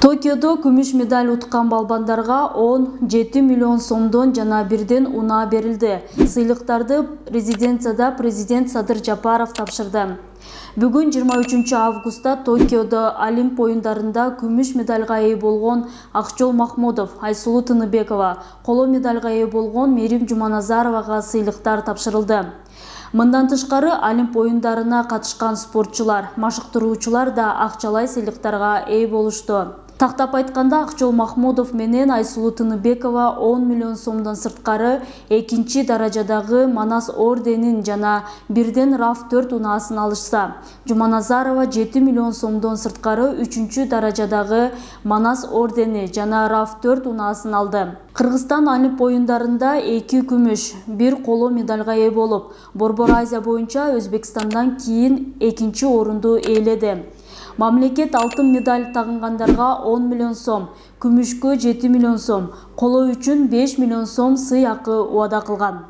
Токиодо күмүш медаль уткан балбандарга 17 миллион сомдон жана бирден унаа берилди. Сыйлыктарды резиденцияда президент Садыр Жапаров тапшырды. Бүгүн 23 августта Токиодо Олимп оюндарында күмүш медальга ээ болгон Акчол Махмудов, Айсулуу Тыныбекова, коло медальга ээ болгон Мерим Жуманазаровага сыйлыктар тапшырылды. Мындан тышкары Олимп оюндарына катышкан спортчулар, машыктыруучулар да акчалай сыйлыктарга ээ болушту. Тактап айтканда Акчол Махмудов менен Айсулуу Тыныбекова 10 миллион сомдон сырткары экинчи даражадагы Манас орденин жана бирден RAF4 унаасын алышса, Жуманазарова 7 миллион сомдон сырткары үчүнчү даражадагы Манас ордени жана RAF4 унаасын алды. Кыргызстан Олимп оюндарында 2 күмүш, 1 коло медальга ээ болуп, Борбор Азия боюнча Өзбекстандан кийин экинчи орунду ээледи. Мамлекет алтын медаль тагынгандарга 10 миллион сом, күмүшкө 7 миллион сом, коло үчүн 5 миллион сом сый акы убада кылган.